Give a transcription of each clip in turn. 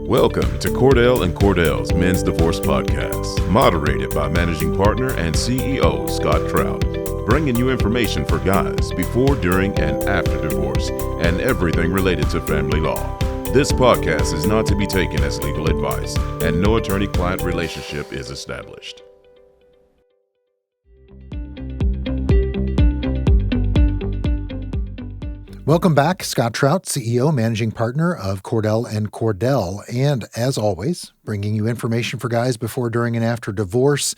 Welcome to Cordell and Cordell's Men's Divorce Podcast, moderated by Managing Partner and CEO Scott Trout, bringing you information for guys before, during, and after divorce, and everything related to family law. This podcast is not to be taken as legal advice, and no attorney-client relationship is established. Welcome back. Scott Trout, CEO, Managing Partner of Cordell and Cordell, and as always, bringing you information for guys before, during, and after divorce,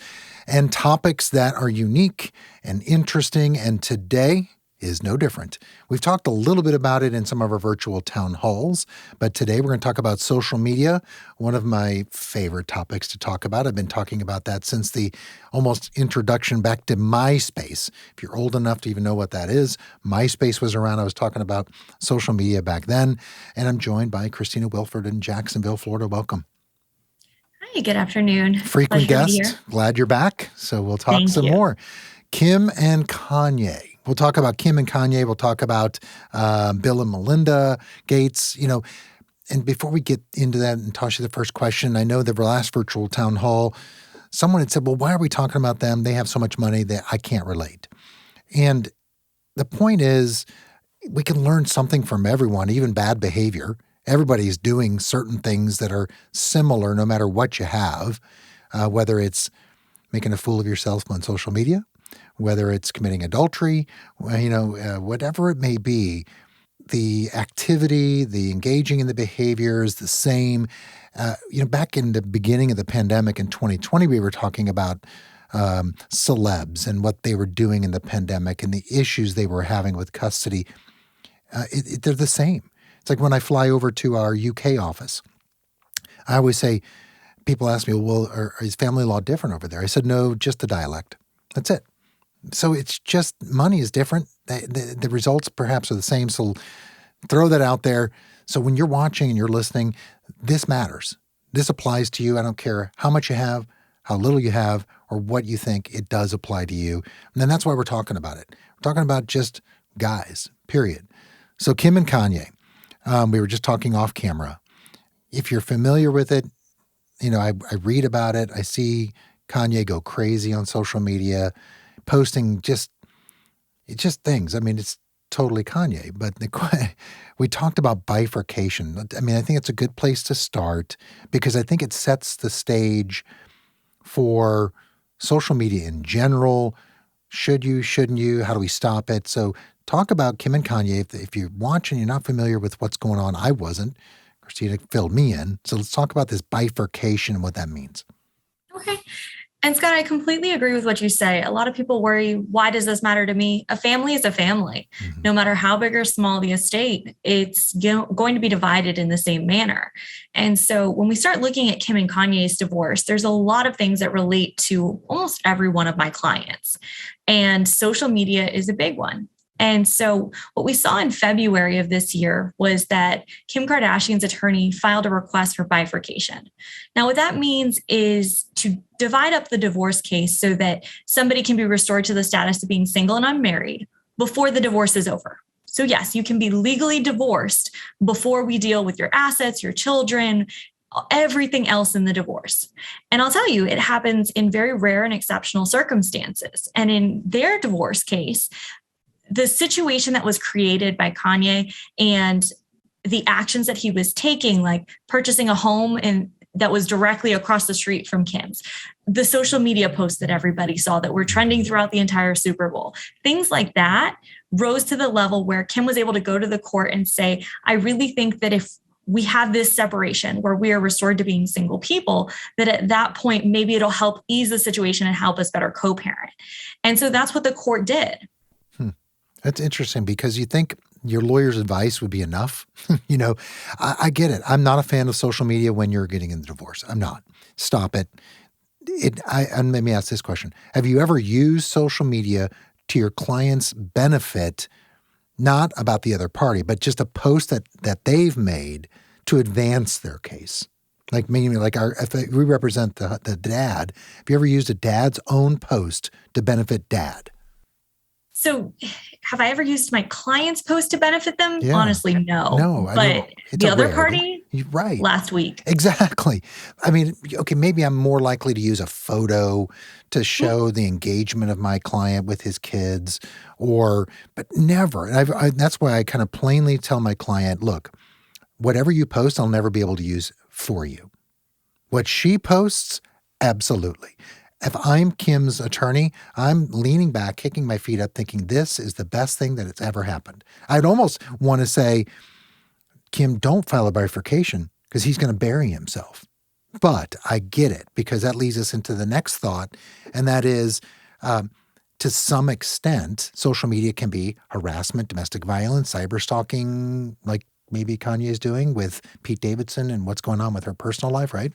and topics that are unique and interesting, and today is no different. We've talked a little bit about it in some of our virtual town halls, but today we're going to talk about social media, one of my favorite topics to talk about. I've been talking about that since the almost introduction back to MySpace. If you're old enough to even know what that is, MySpace was around. I was talking about social media back then, and I'm joined by Christina Wilford in Jacksonville, Florida. Welcome. Hi, good afternoon. Frequent guest. Glad you're back. So we'll talk some more. Kim and Kanye. We'll talk about Kim and Kanye. We'll talk about Bill and Melinda Gates, and before we get into that and toss you the first question, I know the last virtual town hall, someone had said, well, why are we talking about them? They have so much money that I can't relate. And the point is, we can learn something from everyone, even bad behavior. Everybody's doing certain things that are similar no matter what you have, whether it's making a fool of yourself on social media, whether it's committing adultery, whatever it may be, the activity, the engaging in the behavior is the same. Back in the beginning of the pandemic in 2020, we were talking about celebs and what they were doing in the pandemic and the issues they were having with custody. They're the same. It's like when I fly over to our UK office, I always say, people ask me, well, is family law different over there? I said, no, just the dialect. That's it. So it's just money is different. The results perhaps are the same. So throw that out there. So when you're watching and you're listening, this matters. This applies to you. I don't care how much you have, how little you have, or what you think. It does apply to you. And then that's why we're talking about it. We're talking about just guys, period. So Kim and Kanye, we were just talking off camera. If you're familiar with it, I read about it. I see Kanye go crazy on social media, posting just things. I mean, it's totally Kanye. But we talked about bifurcation. I mean, I think it's a good place to start because I think it sets the stage for social media in general. Should you, shouldn't you? How do we stop it? So talk about Kim and Kanye. If you're watching, you're not familiar with what's going on. I wasn't. Christina filled me in. So let's talk about this bifurcation and what that means. Okay. And Scott, I completely agree with what you say. A lot of people worry, why does this matter to me? A family is a family. Mm-hmm. No matter how big or small the estate, it's going to be divided in the same manner. And so when we start looking at Kim and Kanye's divorce, there's a lot of things that relate to almost every one of my clients. And social media is a big one. And so what we saw in February of this year was that Kim Kardashian's attorney filed a request for bifurcation. Now, what that means is to divide up the divorce case so that somebody can be restored to the status of being single and unmarried before the divorce is over. So yes, you can be legally divorced before we deal with your assets, your children, everything else in the divorce. And I'll tell you, it happens in very rare and exceptional circumstances. And in their divorce case, the situation that was created by Kanye and the actions that he was taking, like purchasing a home that was directly across the street from Kim's, the social media posts that everybody saw that were trending throughout the entire Super Bowl, things like that rose to the level where Kim was able to go to the court and say, I really think that if we have this separation where we are restored to being single people, that at that point, maybe it'll help ease the situation and help us better co-parent. And so that's what the court did. That's interesting because you think your lawyer's advice would be enough. I get it. I'm not a fan of social media when you're getting in the divorce. I'm not. Stop it. And let me ask this question. Have you ever used social media to your client's benefit, not about the other party, but just a post that they've made to advance their case? Like meaning, if we represent the dad, have you ever used a dad's own post to benefit dad? So have I ever used my client's post to benefit them? Yeah. Honestly, no. No, but the other party, right. last week. Exactly. I mean, okay, maybe I'm more likely to use a photo to show the engagement of my client with his kids, but never. And that's why I kind of plainly tell my client, look, whatever you post, I'll never be able to use for you. What she posts, absolutely. If I'm Kim's attorney, I'm leaning back, kicking my feet up, thinking this is the best thing that it's ever happened. I'd almost want to say, Kim, don't file a bifurcation because he's going to bury himself. But I get it because that leads us into the next thought, and that is, to some extent, social media can be harassment, domestic violence, cyber stalking, like maybe Kanye is doing with Pete Davidson and what's going on with her personal life, right?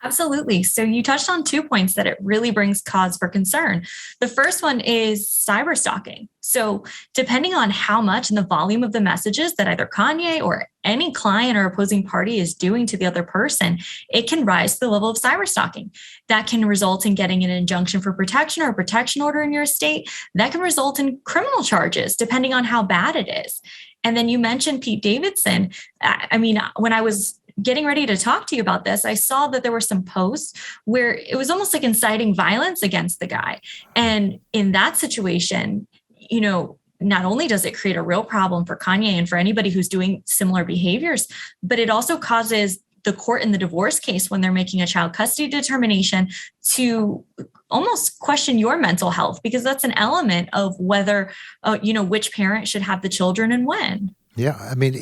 Absolutely. So you touched on 2 points that it really brings cause for concern. The first one is cyber stalking. So depending on how much and the volume of the messages that either Kanye or any client or opposing party is doing to the other person, it can rise to the level of cyber stalking. That can result in getting an injunction for protection or a protection order in your state. That can result in criminal charges, depending on how bad it is. And then you mentioned Pete Davidson. I mean, when I was getting ready to talk to you about this, I saw that there were some posts where it was almost like inciting violence against the guy. And in that situation, not only does it create a real problem for Kanye and for anybody who's doing similar behaviors, but it also causes the court in the divorce case, when they're making a child custody determination, to almost question your mental health, because that's an element of whether, which parent should have the children and when. Yeah. I mean,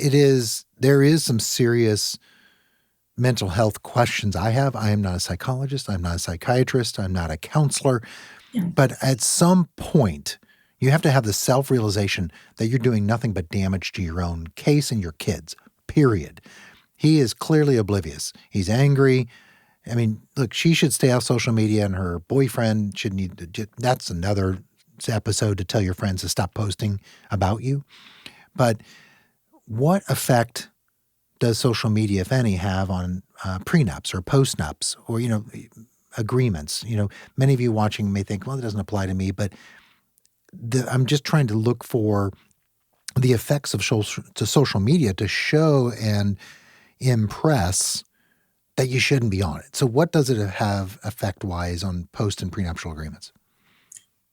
there is some serious mental health questions I have. I am not a psychologist. I'm not a psychiatrist. I'm not a counselor. Yeah. But at some point, you have to have the self-realization that you're doing nothing but damage to your own case and your kids, period. He is clearly oblivious. He's angry. I mean, look, she should stay off social media, and her boyfriend should need to. That's another episode to tell your friends to stop posting about you. But what effect does social media, if any, have on prenups or postnups or, agreements? Many of you watching may think, well, it doesn't apply to me, but I'm just trying to look for the effects of social media to show and impress that you shouldn't be on it. So what does it have effect-wise on post and prenuptial agreements?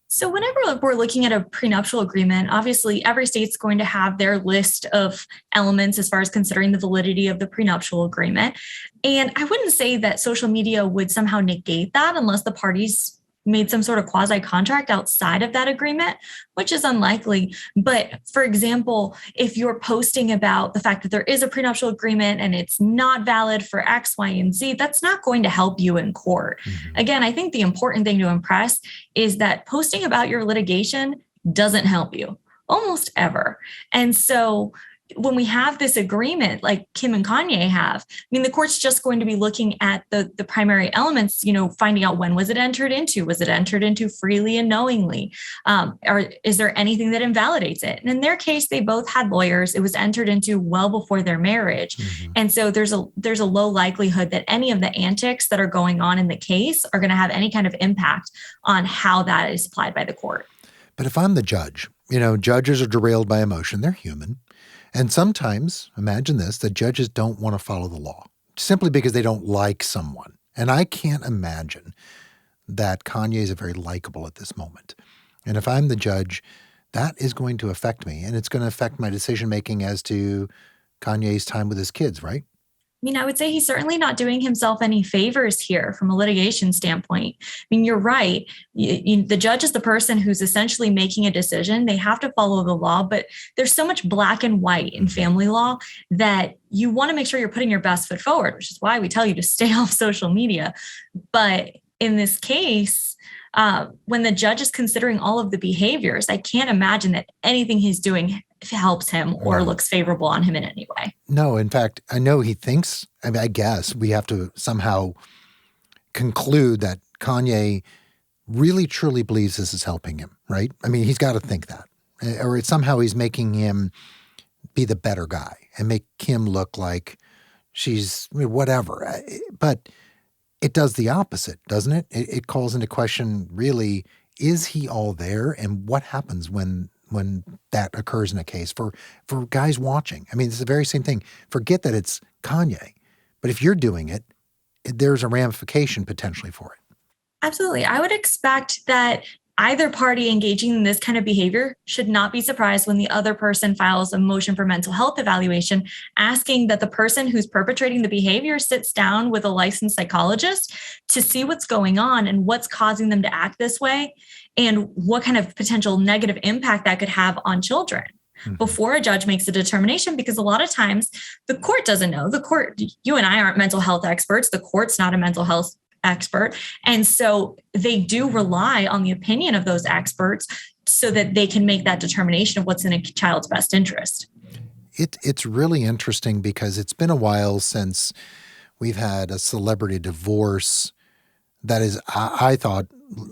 So whenever we're looking at a prenuptial agreement, obviously every state's going to have their list of elements as far as considering the validity of the prenuptial agreement. And I wouldn't say that social media would somehow negate that unless the parties made some sort of quasi-contract outside of that agreement, which is unlikely. But for example, if you're posting about the fact that there is a prenuptial agreement and it's not valid for X, Y, and Z, that's not going to help you in court. Mm-hmm. Again, I think the important thing to impress is that posting about your litigation doesn't help you almost ever. And so when we have this agreement like Kim and Kanye have, I mean, the court's just going to be looking at the primary elements, finding out when was it entered into? Was it entered into freely and knowingly? Or is there anything that invalidates it? And in their case, they both had lawyers. It was entered into well before their marriage. Mm-hmm. And so there's a low likelihood that any of the antics that are going on in the case are going to have any kind of impact on how that is applied by the court. But if I'm the judge, judges are derailed by emotion. They're human. And sometimes, imagine this, the judges don't want to follow the law simply because they don't like someone. And I can't imagine that Kanye is very likable at this moment. And if I'm the judge, that is going to affect me. And it's going to affect my decision-making as to Kanye's time with his kids, right? I mean, I would say he's certainly not doing himself any favors here from a litigation standpoint. I mean, you're right. The judge is the person who's essentially making a decision. They have to follow the law, but there's so much black and white in family law that you want to make sure you're putting your best foot forward, which is why we tell you to stay off social media. But in this case, when the judge is considering all of the behaviors, I can't imagine that anything he's doing helps him or looks favorable on him in any way. No, in fact, I know he thinks, I guess we have to somehow conclude that Kanye really truly believes this is helping him, right? I mean, he's got to think that. Or somehow he's making him be the better guy and make Kim look like she's whatever. But it does the opposite, doesn't it? It calls into question, really, is he all there? And what happens when that occurs in a case for guys watching? I mean, it's the very same thing. Forget that it's Kanye, but if you're doing it, there's a ramification potentially for it. Absolutely. I would expect that either party engaging in this kind of behavior should not be surprised when the other person files a motion for mental health evaluation, asking that the person who's perpetrating the behavior sits down with a licensed psychologist to see what's going on and what's causing them to act this way and what kind of potential negative impact that could have on children. Before a judge makes a determination, because a lot of times the court doesn't know. The court, you and I aren't mental health experts. The court's not a mental health expert. And so they do rely on the opinion of those experts so that they can make that determination of what's in a child's best interest. It's really interesting because it's been a while since we've had a celebrity divorce that is, I thought,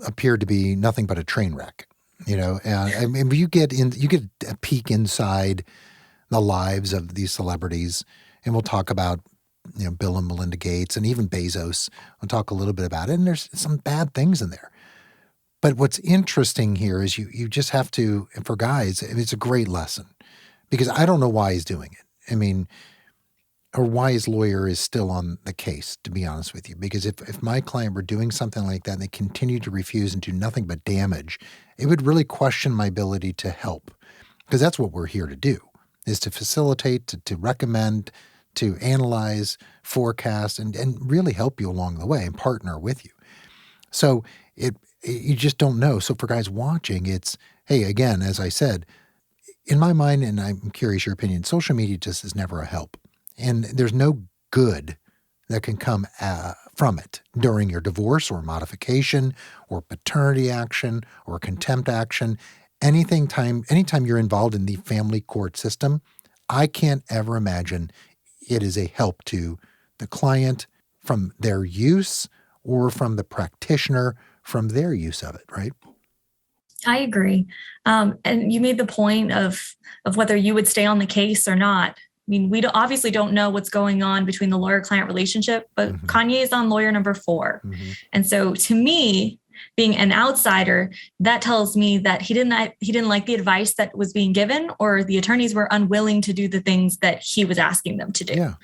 appeared to be nothing but a train wreck. And I mean, you get a peek inside the lives of these celebrities, and we'll talk about Bill and Melinda Gates and even Bezos. We'll talk a little bit about it, and there's some bad things in there. But what's interesting here is you just have to, for guys, it's a great lesson because I don't know why he's doing it. I mean, or why his lawyer is still on the case, to be honest with you. Because if my client were doing something like that and they continue to refuse and do nothing but damage, it would really question my ability to help. Because that's what we're here to do, is to facilitate, to recommend, to analyze, forecast, and really help you along the way and partner with you. So you just don't know. So for guys watching, it's, hey, again, as I said, in my mind, and I'm curious your opinion, social media just is never a help. And there's no good that can come from it during your divorce or modification or paternity action or contempt action. Anytime you're involved in the family court system, I can't ever imagine it is a help to the client from their use or from the practitioner from their use of it, right? I agree. And you made the point of whether you would stay on the case or not. I mean, we obviously don't know what's going on between the lawyer-client relationship, but Kanye is on lawyer number 4. And so to me, being an outsider, that tells me that he didn't like the advice that was being given, or the attorneys were unwilling to do the things that he was asking them to do. Yeah.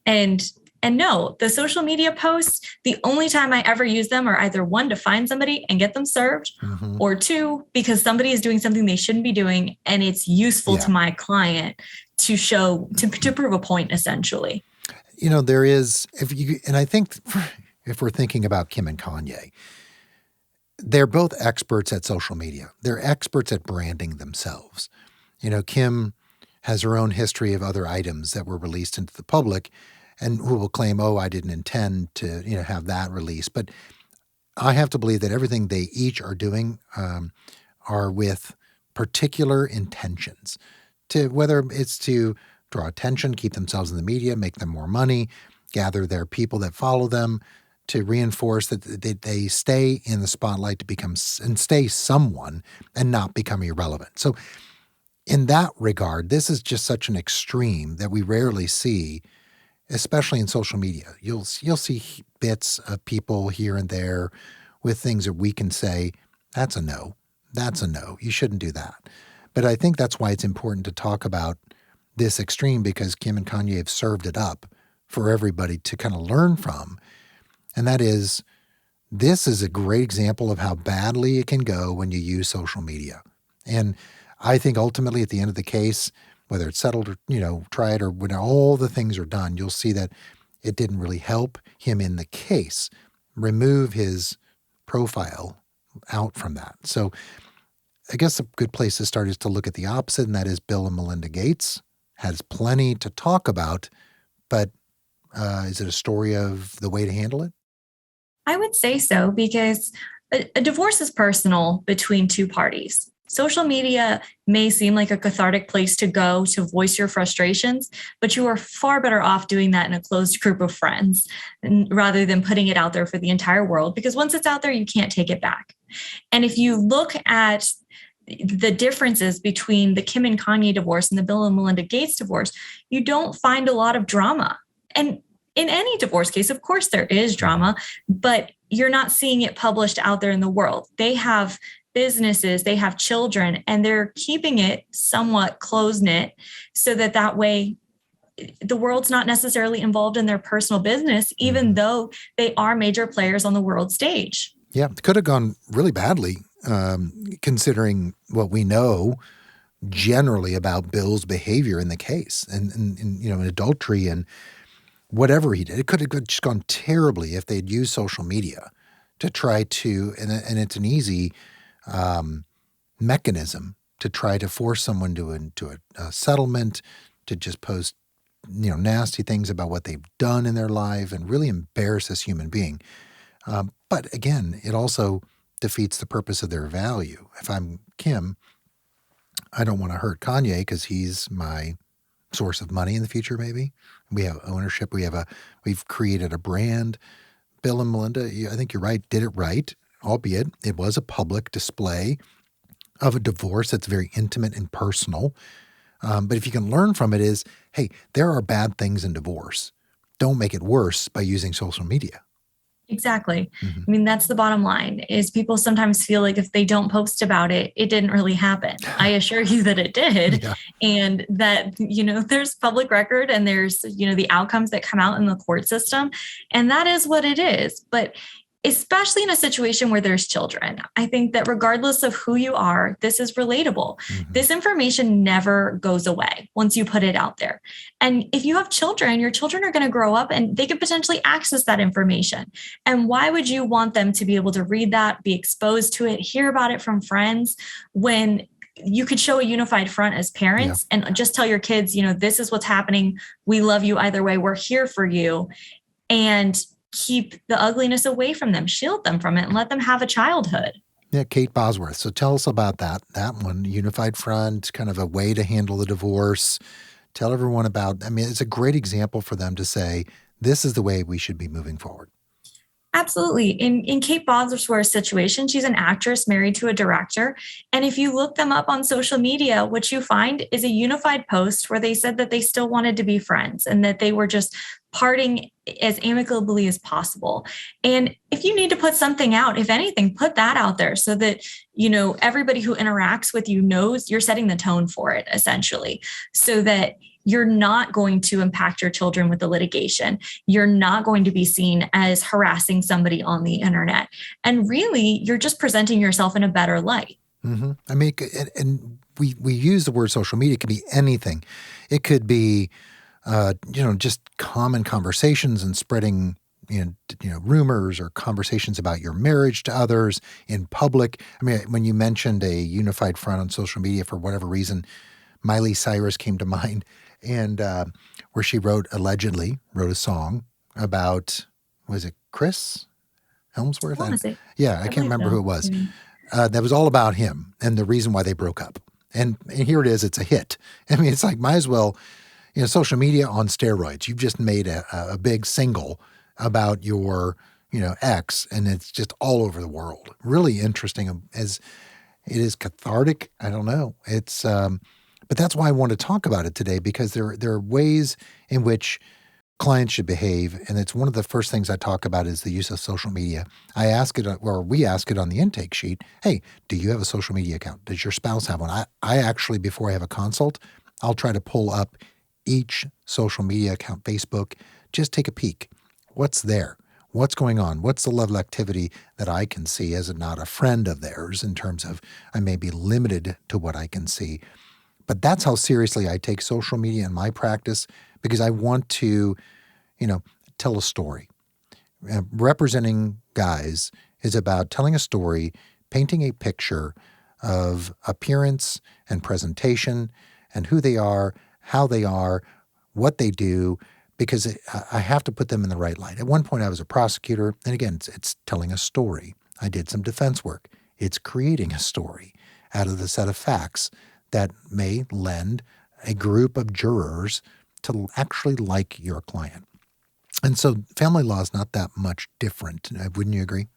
And no, the social media posts, the only time I ever use them are either 1, to find somebody and get them served, or 2, because somebody is doing something they shouldn't be doing and it's useful to my client to prove a point, essentially. There is, and I think if we're thinking about Kim and Kanye, they're both experts at social media. They're experts at branding themselves. Kim has her own history of other items that were released into the public and who will claim, oh, I didn't intend to, have that released. But I have to believe that everything they each are doing are with particular intentions, to whether it's to draw attention, keep themselves in the media, make them more money, gather their people that follow them, to reinforce that they stay in the spotlight to stay someone and not become irrelevant. So in that regard, this is just such an extreme that we rarely see, especially in social media. You'll see bits of people here and there with things that we can say, that's a no. That's a no. You shouldn't do that. But I think that's why it's important to talk about this extreme, because Kim and Kanye have served it up for everybody to kind of learn from. And that is, this is a great example of how badly it can go when you use social media. And I think ultimately at the end of the case, whether it's settled or, tried, or when all the things are done, you'll see that it didn't really help him in the case remove his profile out from that. So I guess a good place to start is to look at the opposite, and that is Bill and Melinda Gates. Has plenty to talk about, but is it a story of the way to handle it? I would say so, because a divorce is personal between two parties. Social media may seem like a cathartic place to go to voice your frustrations, but you are far better off doing that in a closed group of friends rather than putting it out there for the entire world, because once it's out there, you can't take it back. And if you look at the differences between the Kim and Kanye divorce and the Bill and Melinda Gates divorce, you don't find a lot of drama. And in any divorce case, of course, there is drama, but you're not seeing it published out there in the world. They have businesses, they have children, and they're keeping it somewhat close-knit so that way the world's not necessarily involved in their personal business, even though they are major players on the world stage. Yeah, it could have gone really badly, considering what we know generally about Bill's behavior in the case and in adultery and whatever he did. It could have just gone terribly if they'd used social media to try to, and it's an easy mechanism to try to force someone into a settlement, to just post nasty things about what they've done in their life and really embarrass this human being. But again, it also defeats the purpose of their value. If I'm Kim, I don't want to hurt Kanye because he's my source of money in the future. Maybe we have ownership. We've created a brand. Bill and Melinda, I think you're right, did it right, albeit it was a public display of a divorce that's very intimate and personal. But if you can learn from it is, hey, there are bad things in divorce. Don't make it worse by using social media. Exactly. I mean, that's the bottom line, is people sometimes feel like if they don't post about it, it didn't really happen. I assure you that it did. Yeah. And that, there's public record and there's, the outcomes that come out in the court system. And that is what it is. But especially in a situation where there's children, I think that regardless of who you are, this is relatable. This information never goes away once you put it out there. And if you have children, your children are going to grow up and they could potentially access that information. And why would you want them to be able to read that, be exposed to it, hear about it from friends, when you could show a unified front as parents and just tell your kids, this is what's happening. We love you either way. We're here for you. And keep the ugliness away from them, shield them from it, and let them have a childhood. Yeah, Kate Bosworth. So tell us about that one, unified front, kind of a way to handle the divorce. Tell everyone about, it's a great example for them to say, this is the way we should be moving forward. Absolutely. In Kate Bosworth's situation, she's an actress married to a director. And if you look them up on social media, what you find is a unified post where they said that they still wanted to be friends and that they were just parting as amicably as possible. And if you need to put something out, if anything, put that out there so that, everybody who interacts with you knows you're setting the tone for it, essentially, so that you're not going to impact your children with the litigation. You're not going to be seen as harassing somebody on the internet. And really, you're just presenting yourself in a better light. And we use the word social media. It could be anything. It could be, just common conversations and spreading, rumors or conversations about your marriage to others in public. When you mentioned a unified front on social media, for whatever reason, Miley Cyrus came to mind. And where she allegedly wrote a song about, was it Chris Helmsworth? I can't remember who it was. That was all about him and the reason why they broke up. And here it is, it's a hit. It's like, might as well, social media on steroids. You've just made a big single about your, ex, and it's just all over the world. Really interesting, as it is cathartic. I don't know. It's, but that's why I want to talk about it today, because there are ways in which clients should behave. And it's one of the first things I talk about is the use of social media. We ask it on the intake sheet. Hey, do you have a social media account? Does your spouse have one? I actually, before I have a consult, I'll try to pull up each social media account, Facebook, just take a peek. What's there? What's going on? What's the level of activity that I can see as not a friend of theirs, in terms of I may be limited to what I can see. But that's how seriously I take social media in my practice, because I want to, tell a story. Representing guys is about telling a story, painting a picture of appearance and presentation and who they are, how they are, what they do, because I have to put them in the right light. At one point, I was a prosecutor, and again, it's telling a story. I did some defense work. It's creating a story out of the set of facts that may lend a group of jurors to actually like your client. And so family law is not that much different. Wouldn't you agree?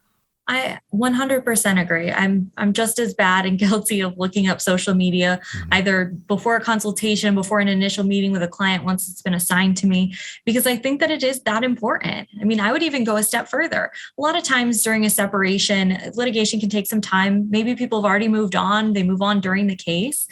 I 100% agree. I'm just as bad and guilty of looking up social media, either before a consultation, before an initial meeting with a client once it's been assigned to me, because I think that it is that important. I mean, I would even go a step further. A lot of times during a separation, litigation can take some time. Maybe people have already moved on. They move on during the case.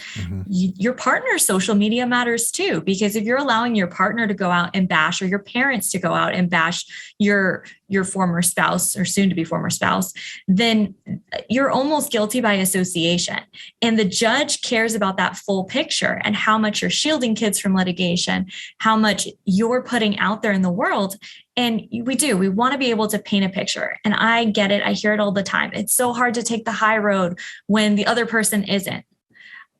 Your partner's social media matters too, because if you're allowing your partner to go out and bash, or your parents to go out and bash your former spouse or soon to be former spouse, then you're almost guilty by association. And the judge cares about that full picture and how much you're shielding kids from litigation, how much you're putting out there in the world. And we want to be able to paint a picture. And I get it. I hear it all the time. It's so hard to take the high road when the other person isn't.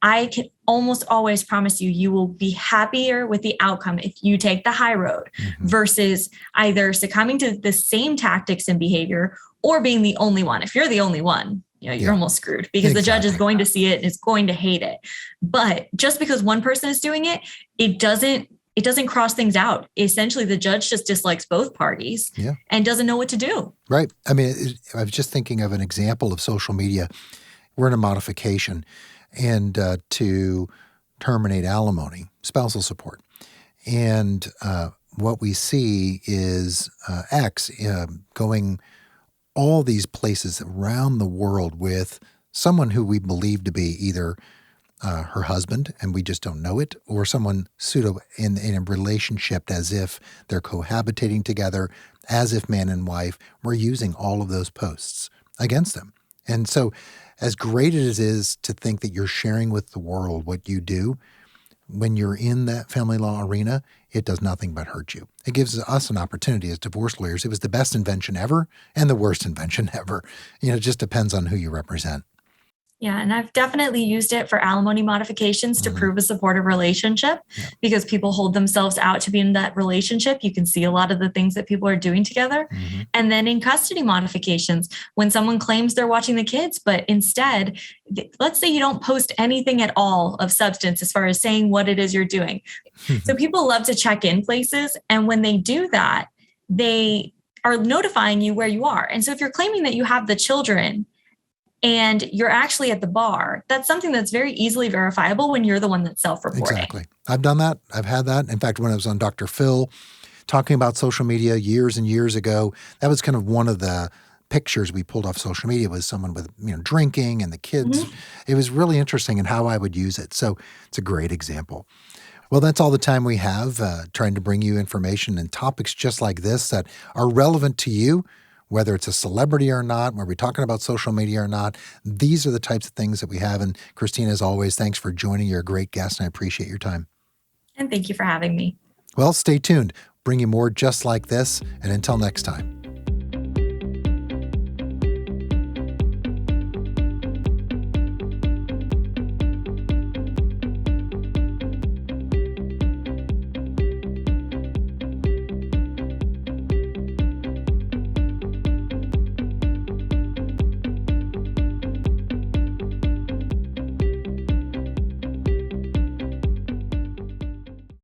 I can almost always promise you will be happier with the outcome if you take the high road versus either succumbing to the same tactics and behavior or being the only one. If you're the only one, you're almost screwed because the judge is going to see it and is going to hate it. But just because one person is doing it, it doesn't cross things out. Essentially, the judge just dislikes both parties and doesn't know what to do. Right. I mean, I was just thinking of an example of social media. We're in a modification and to terminate alimony, spousal support. And what we see is X going all these places around the world with someone who we believe to be either her husband, and we just don't know it, or someone pseudo in a relationship as if they're cohabitating together, as if man and wife. We're using all of those posts against them. And so as great as it is to think that you're sharing with the world what you do, when you're in that family law arena, it does nothing but hurt you. It gives us an opportunity as divorce lawyers. It was the best invention ever and the worst invention ever. It just depends on who you represent. Yeah, and I've definitely used it for alimony modifications to prove a supportive relationship because people hold themselves out to be in that relationship. You can see a lot of the things that people are doing together. And then in custody modifications, when someone claims they're watching the kids, but instead, let's say you don't post anything at all of substance as far as saying what it is you're doing. So people love to check in places. And when they do that, they are notifying you where you are. And so if you're claiming that you have the children and you're actually at the bar, that's something that's very easily verifiable when you're the one that's self-reporting. Exactly. I've done that. I've had that. In fact, when I was on Dr. Phil talking about social media years and years ago, that was kind of one of the pictures we pulled off social media was someone with, drinking and the kids. It was really interesting in how I would use it. So it's a great example. Well, that's all the time we have, trying to bring you information and topics just like this that are relevant to you, whether it's a celebrity or not, whether we're talking about social media or not. These are the types of things that we have. And Christina, as always, thanks for joining. You're a great guest, and I appreciate your time. And thank you for having me. Well, stay tuned. Bring you more just like this. And until next time.